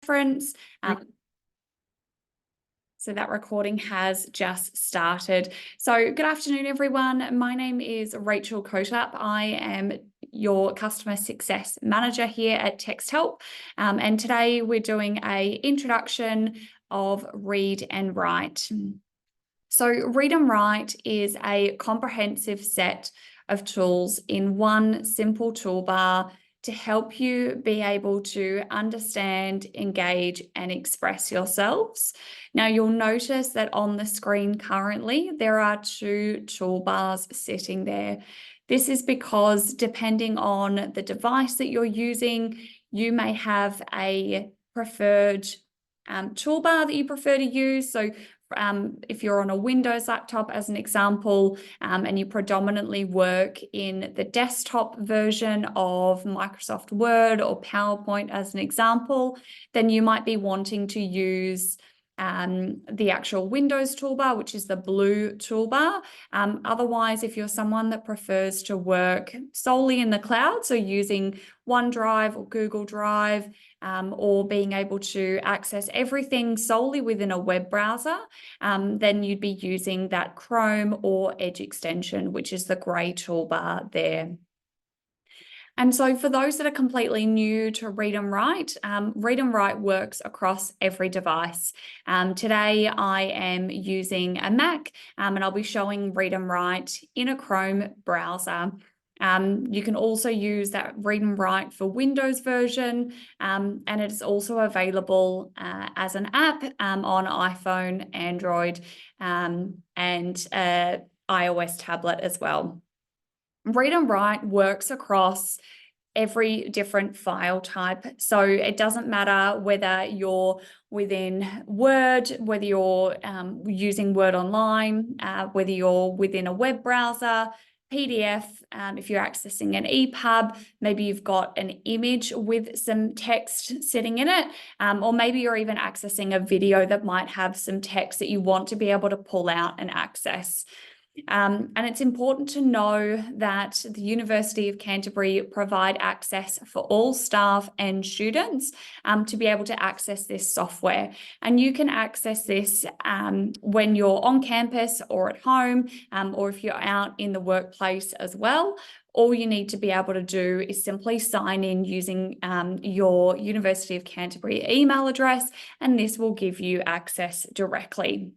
reference. So that recording has just started. So good afternoon, everyone. My name is Rachel Kotup. I am your customer success manager here at TextHelp. And today we're doing an introduction of Read and Write. So Read and Write is a comprehensive set of tools in one simple toolbar to help you be able to understand, engage, and express yourselves. Now, you'll notice that on the screen currently, there are two toolbars sitting there. This is because depending on the device that you're using, you may have a preferred toolbar that you prefer to use. So if you're on a Windows laptop, as an example, and you predominantly work in the desktop version of Microsoft Word or PowerPoint, as an example, then you might be wanting to use the actual Windows toolbar, which is the blue toolbar. Otherwise, if you're someone that prefers to work solely in the cloud, so using OneDrive or Google Drive, or being able to access everything solely within a web browser, then you'd be using that Chrome or Edge extension, which is the grey toolbar there. And so for those that are completely new to Read and Write, Read and Write works across every device. Today I am using a Mac, and I'll be showing Read and Write in a Chrome browser. You can also use that Read and Write for Windows version, and it is also available as an app on iPhone, Android, and iOS tablet as well. Read and Write works across every different file type. So it doesn't matter whether you're within Word, whether you're using Word Online, whether you're within a web browser, PDF, if you're accessing an EPUB, maybe you've got an image with some text sitting in it, or maybe you're even accessing a video that might have some text that you want to be able to pull out and access. And it's important to know that the University of Canterbury provide access for all staff and students to be able to access this software. And you can access this when you're on campus or at home, or if you're out in the workplace as well. All you need to be able to do is simply sign in using your University of Canterbury email address, and this will give you access directly.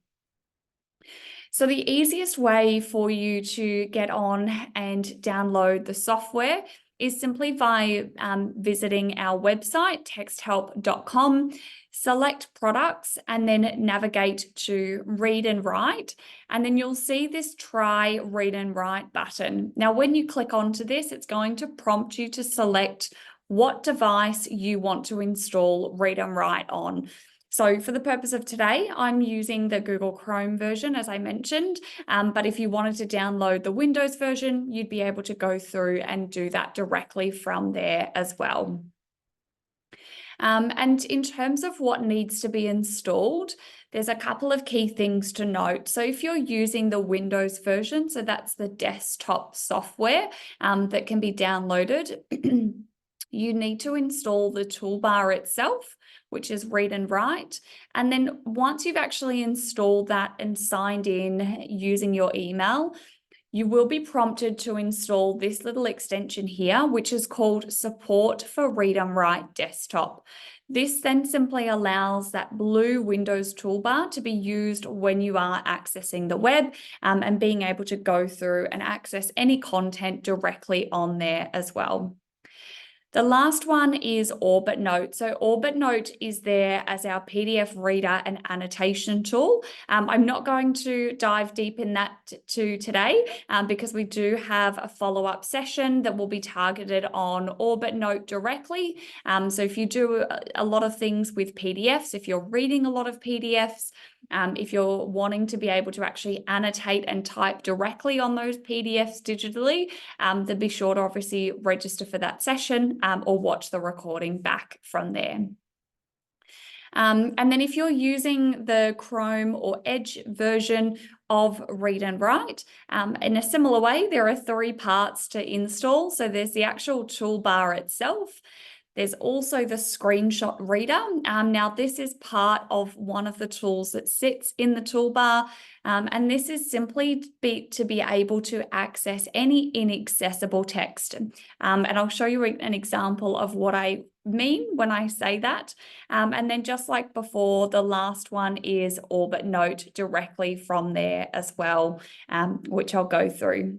So the easiest way for you to get on and download the software is simply by visiting our website, texthelp.com, select products, and then navigate to Read and Write. And then you'll see this Try Read and Write button. Now, when you click onto this, it's going to prompt you to select what device you want to install Read and Write on. So for the purpose of today, I'm using the Google Chrome version, as I mentioned, but if you wanted to download the Windows version, you'd be able to go through and do that directly from there as well. And in terms of what needs to be installed, there's a couple of key things to note. So if you're using the Windows version, so that's the desktop software that can be downloaded, you need to install the toolbar itself, which is Read and Write. And then once you've actually installed that and signed in using your email, you will be prompted to install this little extension here, which is called Support for Read and Write Desktop. This then simply allows that blue Windows toolbar to be used when you are accessing the web and being able to go through and access any content directly on there as well. The last one is Orbit Note. So Orbit Note is there as our PDF reader and annotation tool. I'm not going to dive deep in that today because we do have a follow-up session that will be targeted on Orbit Note directly. So if you do a lot of things with PDFs, if you're reading a lot of PDFs, if you're wanting to be able to actually annotate and type directly on those PDFs digitally, then be sure to obviously register for that session or watch the recording back from there. And then if you're using the Chrome or Edge version of Read and Write, in a similar way, there are 3 parts to install. So there's the actual toolbar itself. There's also the screenshot reader. Now, this is part of one of the tools that sits in the toolbar, and this is simply to be able to access any inaccessible text. And I'll show you an example of what I mean when I say that. And then just like before, the last one is Orbit Note directly from there as well, which I'll go through.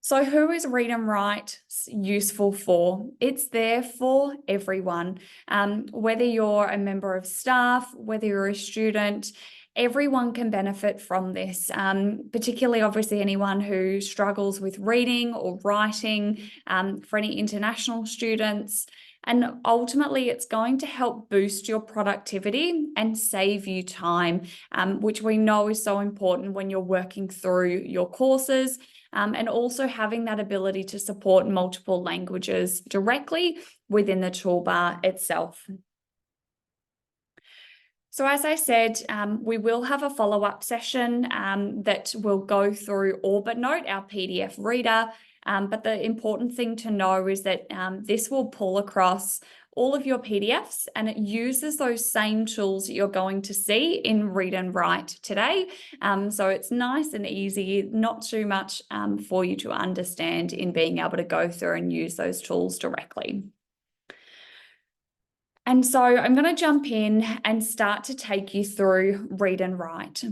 So who is Read and Write useful for? It's there for everyone. Whether you're a member of staff, whether you're a student, everyone can benefit from this, particularly obviously anyone who struggles with reading or writing, for any international students. And ultimately, it's going to help boost your productivity and save you time, which we know is so important when you're working through your courses. And also having that ability to support multiple languages directly within the toolbar itself. So as I said, we will have a follow-up session that will go through Orbit Note, our PDF reader. But the important thing to know is that this will pull across all of your PDFs, and it uses those same tools that you're going to see in Read and Write today. So it's nice and easy, not too much for you to understand in being able to go through and use those tools directly. And so I'm going to jump in and start to take you through Read and Write.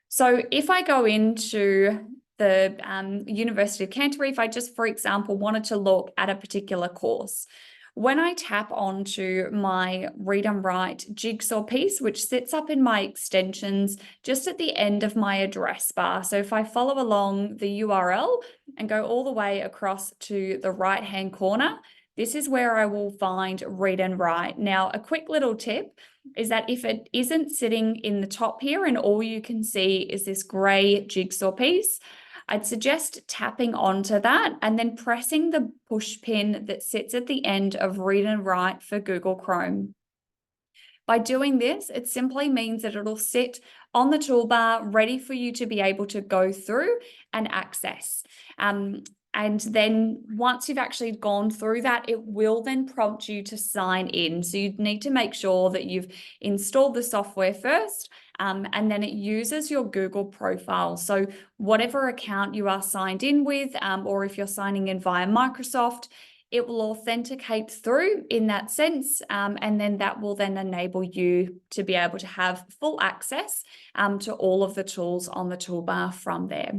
So if I go into the University of Canterbury, if I just, for example, wanted to look at a particular course, when I tap onto my Read and Write jigsaw piece, which sits up in my extensions just at the end of my address bar. So if I follow along the URL and go all the way across to the right-hand corner, this is where I will find Read and Write. Now, a quick little tip is that if it isn't sitting in the top here and all you can see is this gray jigsaw piece, I'd suggest tapping onto that and then pressing the push pin that sits at the end of Read and Write for Google Chrome. By doing this, it simply means that it'll sit on the toolbar ready for you to be able to go through and access. And then once you've actually gone through that, it will then prompt you to sign in. So you need to make sure that you've installed the software first, and then it uses your Google profile. So whatever account you are signed in with, or if you're signing in via Microsoft, it will authenticate through in that sense, and then that will then enable you to be able to have full access to all of the tools on the toolbar from there.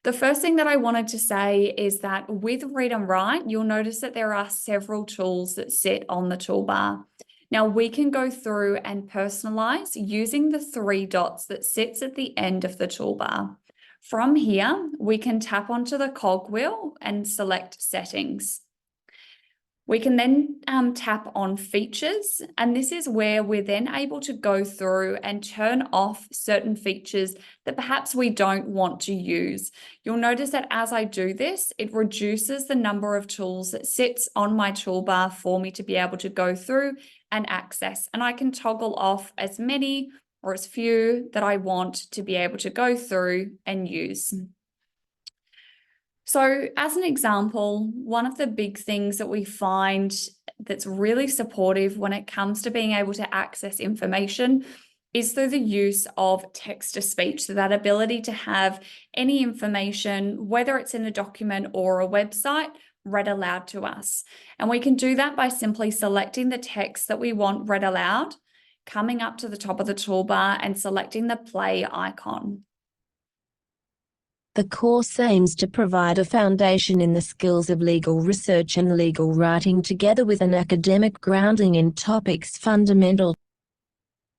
The first thing that I wanted to say is that with Read and Write, you'll notice that there are several tools that sit on the toolbar. Now we can go through and personalize using the 3 dots that sits at the end of the toolbar. From here, we can tap onto the cogwheel and select Settings. We can then tap on Features, and this is where we're then able to go through and turn off certain features that perhaps we don't want to use. You'll notice that as I do this, it reduces the number of tools that sits on my toolbar for me to be able to go through and access, and I can toggle off as many or as few that I want to be able to go through and use. So as an example, one of the big things that we find that's really supportive when it comes to being able to access information is through the use of text-to-speech. So that ability to have any information, whether it's in a document or a website, read aloud to us. And we can do that by simply selecting the text that we want read aloud, coming up to the top of the toolbar and selecting the play icon. The course aims to provide a foundation in the skills of legal research and legal writing, together with an academic grounding in topics fundamental.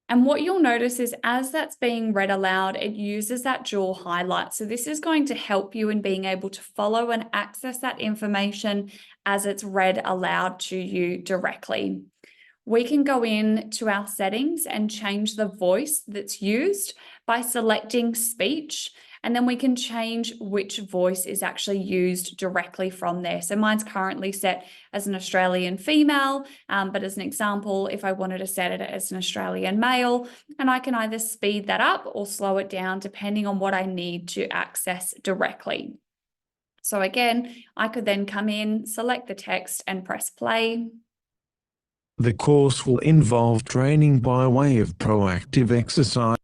And what you'll notice is as that's being read aloud, it uses that dual highlight. So this is going to help you in being able to follow and access that information as it's read aloud to you directly. We can go in to our settings and change the voice that's used by selecting speech, and then we can change which voice is actually used directly from there. So mine's currently set as an Australian female, but as an example, if I wanted to set it as an Australian male, and I can either speed that up or slow it down depending on what I need to access directly. So again, I could then come in, select the text and press play. The course will involve training by way of proactive exercise.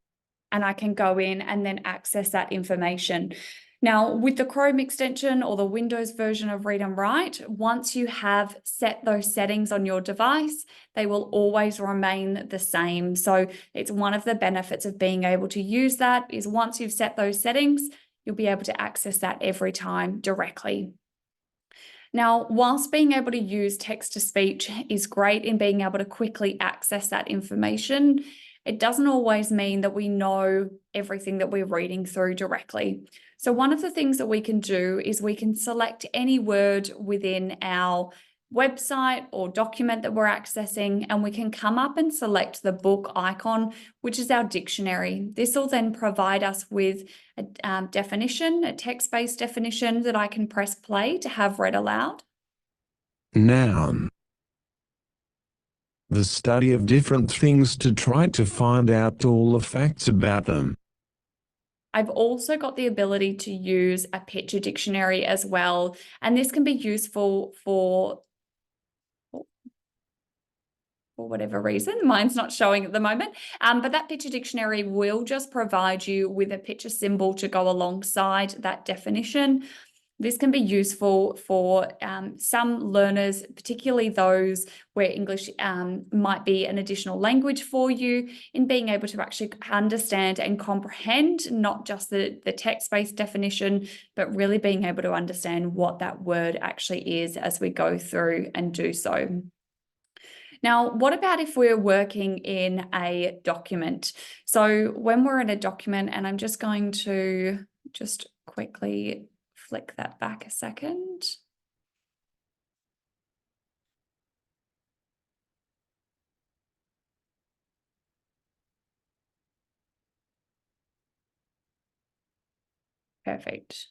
And I can go in and then access that information. Now, with the Chrome extension or the Windows version of Read&Write, once you have set those settings on your device, they will always remain the same. So it's one of the benefits of being able to use that is once you've set those settings, you'll be able to access that every time directly. Now, whilst being able to use text-to-speech is great in being able to quickly access that information, it doesn't always mean that we know everything that we're reading through directly. So one of the things that we can do is we can select any word within our website or document that we're accessing, and we can come up and select the book icon, which is our dictionary. This will then provide us with a definition, a text-based definition that I can press play to have read aloud. Noun. The study of different things to try to find out all the facts about them. I've also got the ability to use a picture dictionary as well, and this can be useful for whatever reason. Mine's not showing at the moment, but that picture dictionary will just provide you with a picture symbol to go alongside that definition. This can be useful for some learners, particularly those where English might be an additional language for you, in being able to actually understand and comprehend not just the text-based definition, but really being able to understand what that word actually is as we go through and do so. Now, what about if we're working in a document? So when we're in a document, and I'm just going to just quickly flick that back a second. Perfect.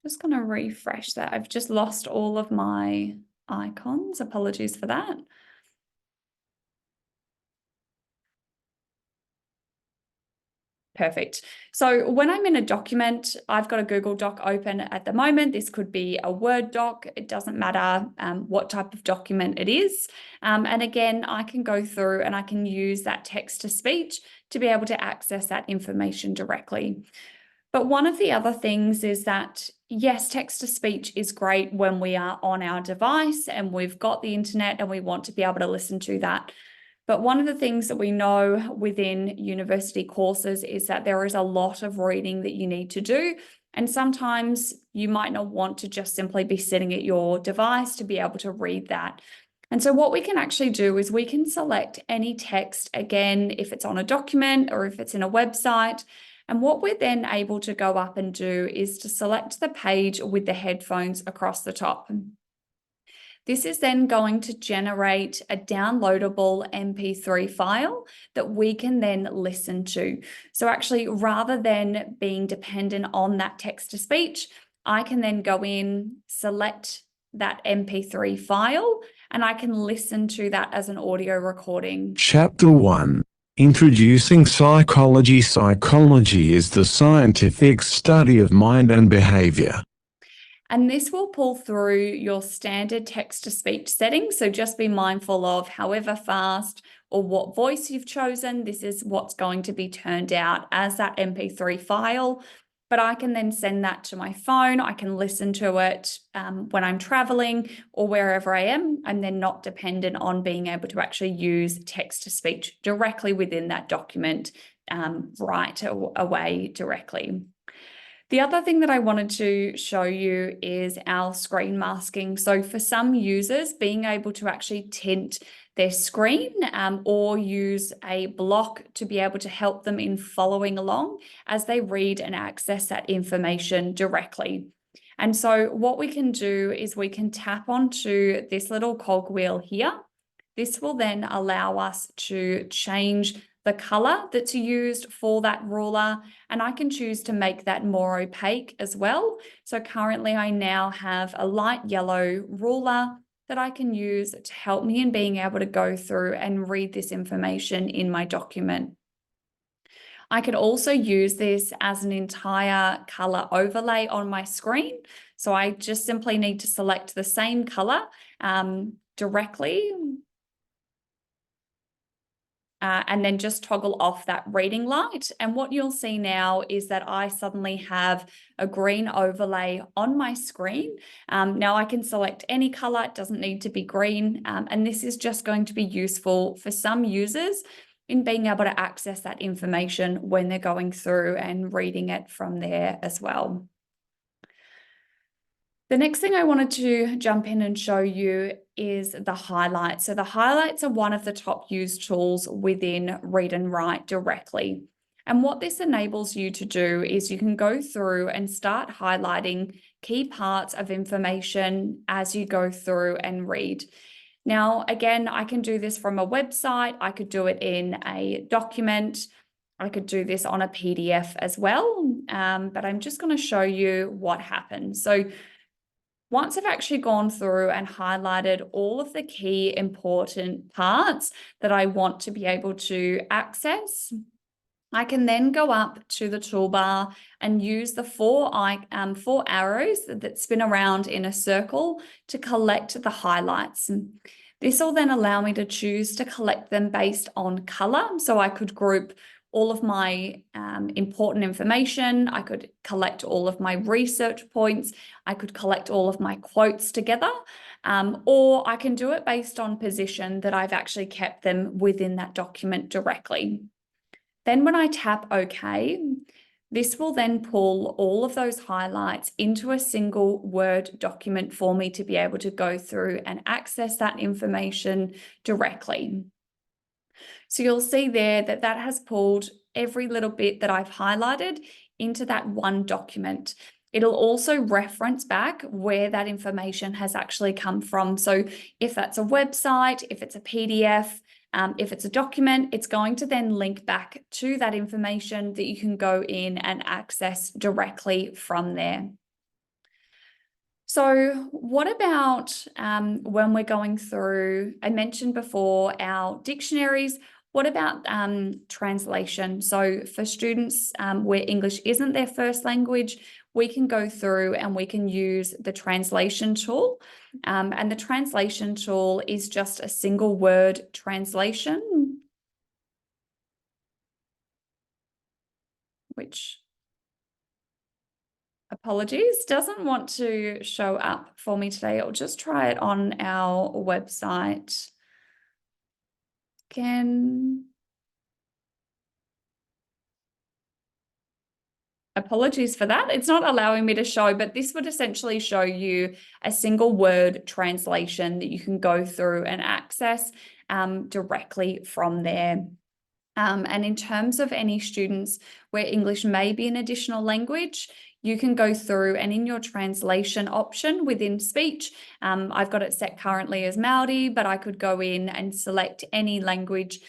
Just going to refresh that. I've just lost all of my icons. Apologies for that. Perfect. So when I'm in a document, I've got a Google Doc open at the moment. This could be a Word doc. It doesn't matter what type of document it is. And again, I can go through and I can use that text to speech to be able to access that information directly. But one of the other things is that, yes, text to speech is great when we are on our device and we've got the internet and we want to be able to listen to that. But one of the things that we know within university courses is that there is a lot of reading that you need to do. And sometimes you might not want to just simply be sitting at your device to be able to read that. And so what we can actually do is we can select any text, again, if it's on a document or if it's in a website. And what we're then able to go up and do is to select the page with the headphones across the top. This is then going to generate a downloadable MP3 file that we can then listen to. So actually, rather than being dependent on that text to speech, I can then go in, select that MP3 file, and I can listen to that as an audio recording. Chapter 1. Introducing Psychology. Psychology is the scientific study of mind and behavior. And this will pull through your standard text-to-speech settings. So just be mindful of however fast or what voice you've chosen, this is what's going to be turned out as that MP3 file. But I can then send that to my phone. I can listen to it when I'm traveling or wherever I am. I'm then not dependent on being able to actually use text-to-speech directly within that document right away directly. The other thing that I wanted to show you is our screen masking. So for some users, being able to actually tint their screen or use a block to be able to help them in following along as they read and access that information directly. And so what we can do is we can tap onto this little cogwheel here. This will then allow us to change the color that's used for that ruler, and I can choose to make that more opaque as well. So currently I now have a light yellow ruler that I can use to help me in being able to go through and read this information in my document. I could also use this as an entire color overlay on my screen. So I just simply need to select the same color directly. And then just toggle off that reading light. And what you'll see now is that I suddenly have a green overlay on my screen. Now I can select any color, it doesn't need to be green. And this is just going to be useful for some users in being able to access that information when they're going through and reading it from there as well. The next thing I wanted to jump in and show you is the highlights. So the highlights are one of the top used tools within Read and Write directly. And what this enables you to do is you can go through and start highlighting key parts of information as you go through and read. Now, again, I can do this from a website. I could do it in a document. I could do this on a PDF as well. But I'm just going to show you what happens. So once I've actually gone through and highlighted all of the key important parts that I want to be able to access, I can then go up to the toolbar and use the four arrows that spin around in a circle to collect the highlights. This will then allow me to choose to collect them based on color. So I could group all of my important information. I could collect all of my research points. I could collect all of my quotes together, or I can do it based on position that I've actually kept them within that document directly. Then when I tap OK, this will then pull all of those highlights into a single Word document for me to be able to go through and access that information directly. So you'll see there that that has pulled every little bit that I've highlighted into that one document. It'll also reference back where that information has actually come from. So if that's a website, if it's a PDF, if it's a document, it's going to then link back to that information that you can go in and access directly from there. So what about when we're going through, I mentioned before, our dictionaries. What about translation? So for students where English isn't their first language, we can go through and we can use the translation tool. And the translation tool is just a single word translation, which, apologies, doesn't want to show up for me today. I'll just try it on our website. Apologies for that. It's not allowing me to show, but this would essentially show you a single word translation that you can go through and access directly from there. And in terms of any students where English may be an additional language, you can go through and in your translation option within speech, I've got it set currently as Maori, but I could go in and select any language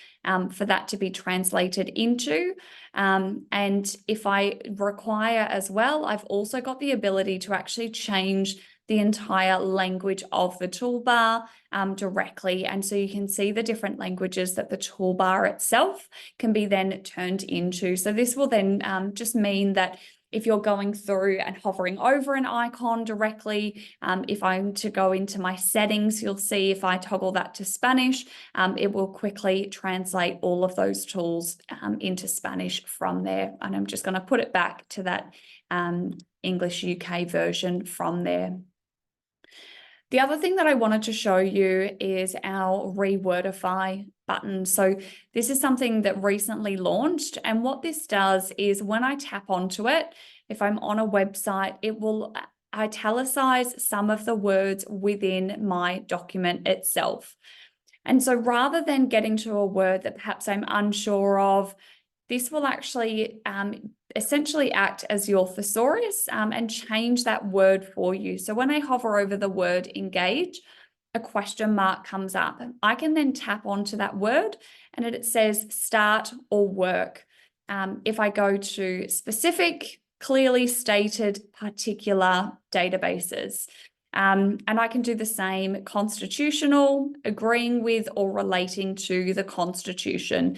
for that to be translated into. And if I require as well, I've also got the ability to actually change the entire language of the toolbar directly. And so you can see the different languages that the toolbar itself can be then turned into. So this will then just mean that if you're going through and hovering over an icon directly, if I'm to go into my settings, you'll see if I toggle that to Spanish, it will quickly translate all of those tools into Spanish from there. And I'm just going to put it back to that English UK version from there. The other thing that I wanted to show you is our Rewordify button. So this is something that recently launched. And what this does is when I tap onto it, if I'm on a website, it will italicize some of the words within my document itself. And so rather than getting to a word that perhaps I'm unsure of, this will actually essentially act as your thesaurus and change that word for you. So when I hover over the word engage, a question mark comes up. I can then tap onto that word and it says start or work. If I go to specific, clearly stated, particular databases. And I can do the same constitutional, agreeing with or relating to the Constitution.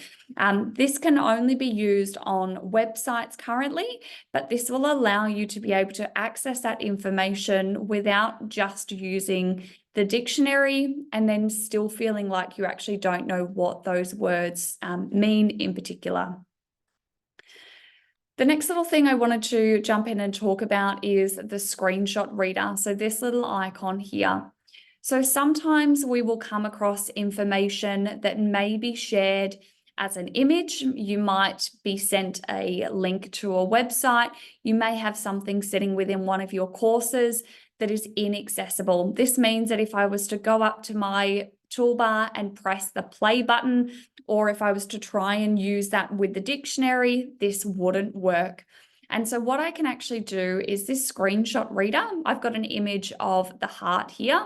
This can only be used on websites currently, but this will allow you to be able to access that information without just using the dictionary and then still feeling like you actually don't know what those words mean in particular. The next little thing I wanted to jump in and talk about is the screenshot reader. So this little icon here. So sometimes we will come across information that may be shared as an image. You might be sent a link to a website. You may have something sitting within one of your courses that is inaccessible. This means that if I was to go up to my toolbar and press the play button, or if I was to try and use that with the dictionary, this wouldn't work. And so what I can actually do is this screenshot reader, I've got an image of the heart here.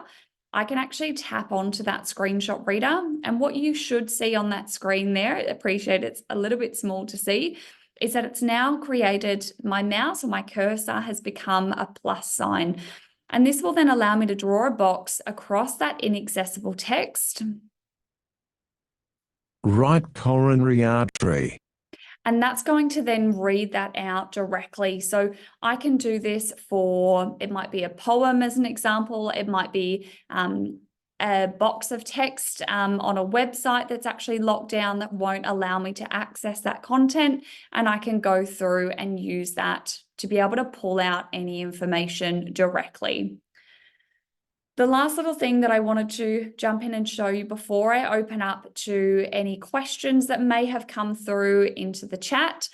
I can actually tap onto that screenshot reader, and what you should see on that screen there, I appreciate it's a little bit small to see, is that it's now created, my mouse or my cursor has become a plus sign. And this will then allow me to draw a box across that inaccessible text. Right coronary artery. And that's going to then read that out directly. So I can do this for, it might be a poem as an example. It might be a box of text on a website that's actually locked down that won't allow me to access that content. And I can go through and use that to be able to pull out any information directly. The last little thing that I wanted to jump in and show you before I open up to any questions that may have come through into the chat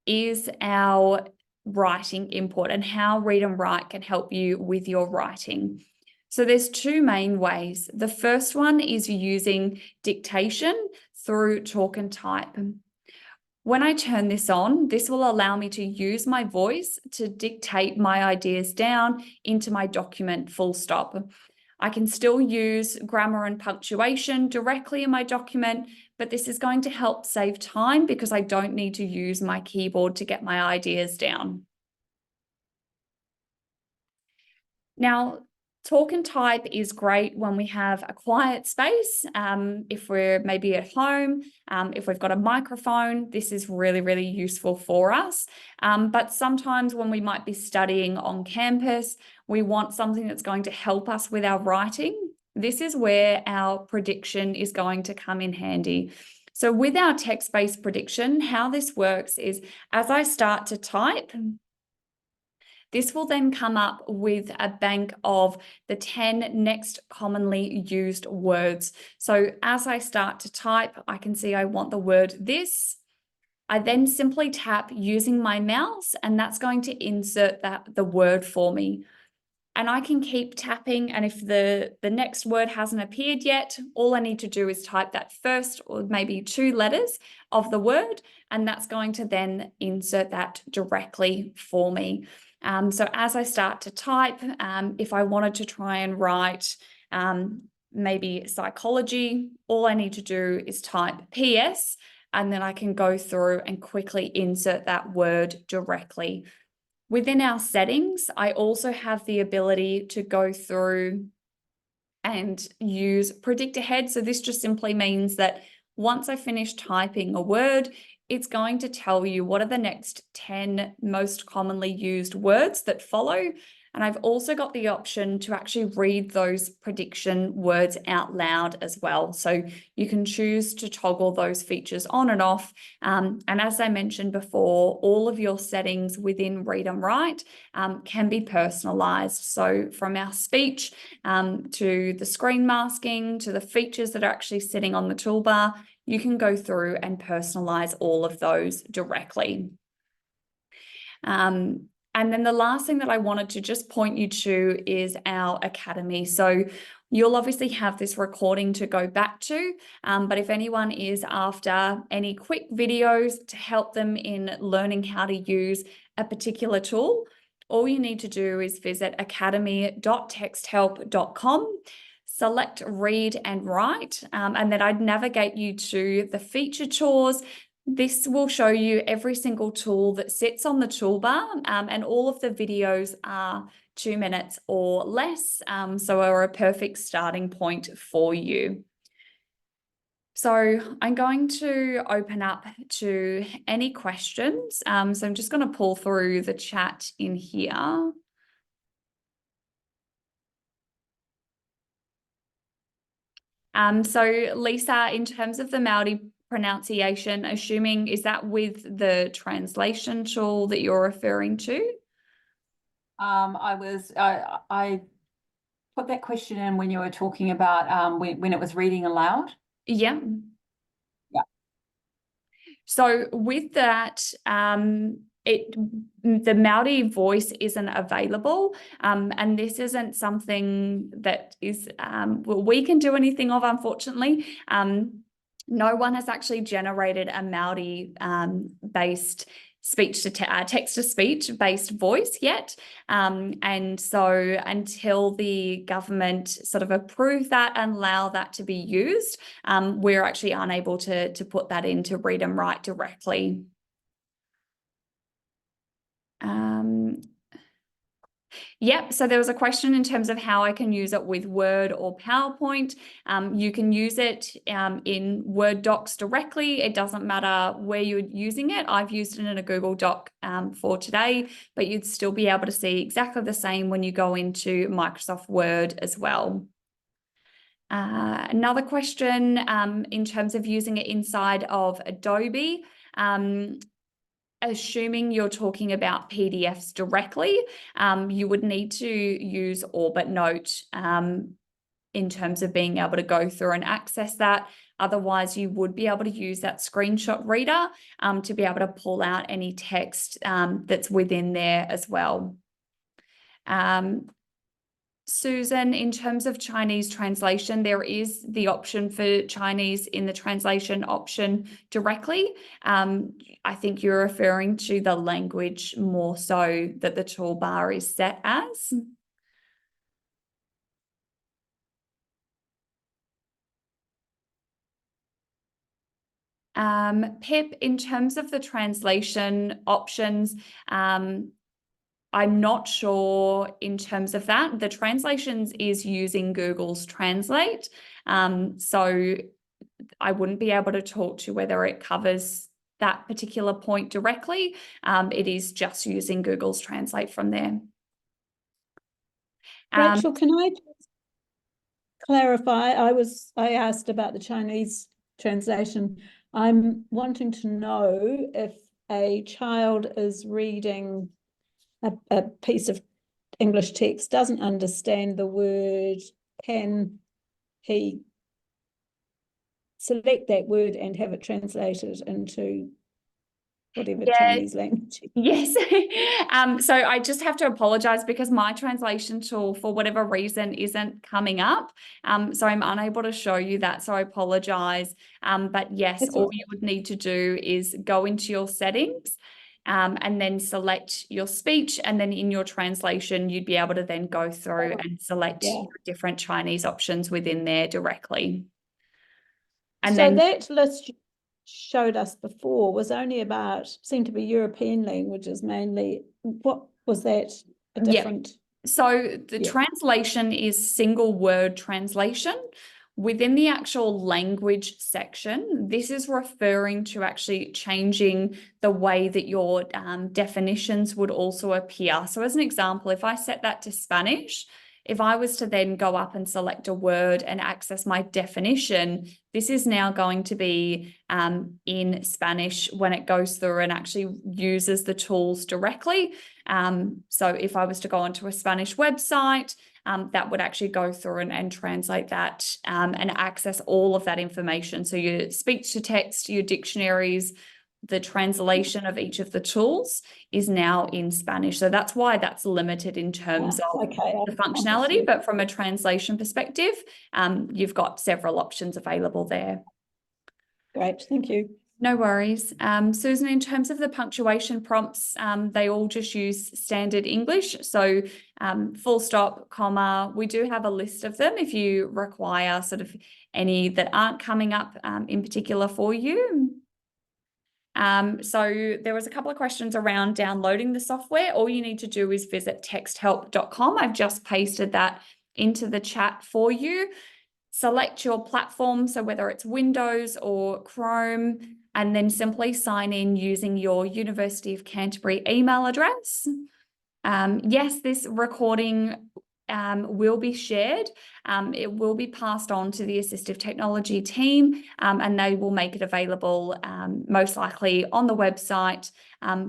is our writing input and how Read and Write can help you with your writing. So there's two main ways. The first one is using dictation through talk and type. When I turn this on, this will allow me to use my voice to dictate my ideas down into my document full stop. I can still use grammar and punctuation directly in my document, but this is going to help save time because I don't need to use my keyboard to get my ideas down. Now, talk and type is great when we have a quiet space. If we're maybe at home, if we've got a microphone, this is really, really useful for us. But sometimes when we might be studying on campus, we want something that's going to help us with our writing. This is where our prediction is going to come in handy. So with our text-based prediction, how this works is as I start to type, this will then come up with a bank of the 10 next commonly used words. So as I start to type, I can see I want the word this. I then simply tap using my mouse, and that's going to insert the word for me. And I can keep tapping, and if the next word hasn't appeared yet, all I need to do is type that first or maybe 2 letters of the word, and that's going to then insert that directly for me. So as I start to type, if I wanted to try and write maybe psychology, all I need to do is type PS, and then I can go through and quickly insert that word directly. Within our settings, I also have the ability to go through and use predict ahead. So this just simply means that once I finish typing a word, it's going to tell you what are the next 10 most commonly used words that follow. And I've also got the option to actually read those prediction words out loud as well. So you can choose to toggle those features on and off. And as I mentioned before, all of your settings within Read and Write can be personalized. So from our speech to the screen masking to the features that are actually sitting on the toolbar, you can go through and personalize all of those directly. And then the last thing that I wanted to just point you to is our Academy. So you'll obviously have this recording to go back to, but if anyone is after any quick videos to help them in learning how to use a particular tool, all you need to do is visit academy.texthelp.com, select Read and Write, and then I'd navigate you to the feature tours. This will show you every single tool that sits on the toolbar, and all of the videos are 2 minutes or less, so are a perfect starting point for you. So I'm going to open up to any questions. So I'm just going to pull through the chat in here. So Lisa, in terms of the Māori pronunciation, assuming, is that with the translation tool that you're referring to? I put that question in when you were talking about when it was reading aloud. Yeah. Yeah. So with that, the Māori voice isn't available, and this isn't something that is we can do anything of, unfortunately. No one has actually generated a Māori based text to speech based voice yet, and so until the government sort of approve that and allow that to be used, we're actually unable to put that into Read and Write directly. Yep, so there was a question in terms of how I can use it with Word or PowerPoint. You can use it in Word docs directly. It doesn't matter where you're using it. I've used it in a Google Doc for today, but you'd still be able to see exactly the same when you go into Microsoft Word as well. Another question in terms of using it inside of Adobe. Assuming you're talking about PDFs directly, you would need to use Orbit Note in terms of being able to go through and access that. Otherwise, you would be able to use that screenshot reader to be able to pull out any text that's within there as well. Susan, in terms of Chinese translation, there is the option for Chinese in the translation option directly. I think you're referring to the language more so that the toolbar is set as. Pip, in terms of the translation options, I'm not sure in terms of that. The translations is using Google's Translate. So I wouldn't be able to talk to whether it covers that particular point directly. It is just using Google's Translate from there. Rachel, can I just clarify? I asked about the Chinese translation. I'm wanting to know if a child is reading a piece of English text, doesn't understand the word, can he select that word and have it translated into whatever Chinese language? Yes. So I just have to apologize because my translation tool, for whatever reason, isn't coming up. So I'm unable to show you that. So I apologize. But yes, That's all you would need to do is go into your settings and then select your speech. And then in your translation, you'd be able to then go through and select your different Chinese options within there directly. And so that list showed us before was only about, seemed to be European languages mainly. What was that? A different? So the translation is single word translation. Within the actual language section, this is referring to actually changing the way that your definitions would also appear. So as an example, if I set that to Spanish, if I was to then go up and select a word and access my definition, this is now going to be in Spanish when it goes through and actually uses the tools directly. So if I was to go onto a Spanish website, that would actually go through and translate that and access all of that information. So your speech to text, your dictionaries, the translation of each of the tools is now in Spanish. So that's why that's limited in terms of the functionality. But from a translation perspective, you've got several options available there. Great, thank you. No worries. Susan, in terms of the punctuation prompts, they all just use standard English. So full stop, comma, we do have a list of them if you require sort of any that aren't coming up in particular for you. So there was a couple of questions around downloading the software. All you need to do is visit texthelp.com. I've just pasted that into the chat for you. Select your platform, so whether it's Windows or Chrome, and then simply sign in using your University of Canterbury email address. Yes, this recording will be shared. It will be passed on to the assistive technology team, and they will make it available most likely on the website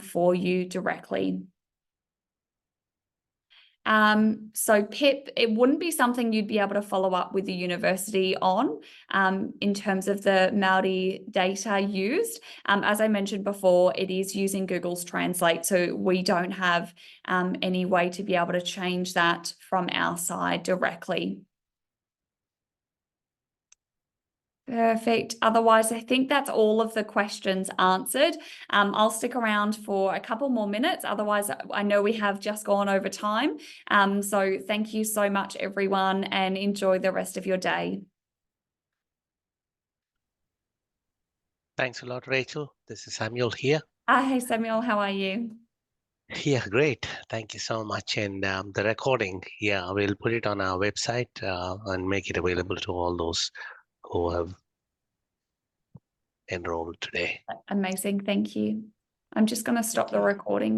for you directly. So PIP, it wouldn't be something you'd be able to follow up with the university on in terms of the Māori data used. As I mentioned before, it is using Google's Translate, so we don't have any way to be able to change that from our side directly. Perfect. Otherwise, I think that's all of the questions answered. I'll stick around for a couple more minutes. Otherwise, I know we have just gone over time. So thank you so much, everyone, and enjoy the rest of your day. Thanks a lot, Rachel. This is Samuel here. Hey, Samuel, how are you? Yeah, great. Thank you so much. And the recording, yeah, we'll put it on our website and make it available to all those who have enrolled today. Amazing. Thank you. I'm just going to stop the recording now.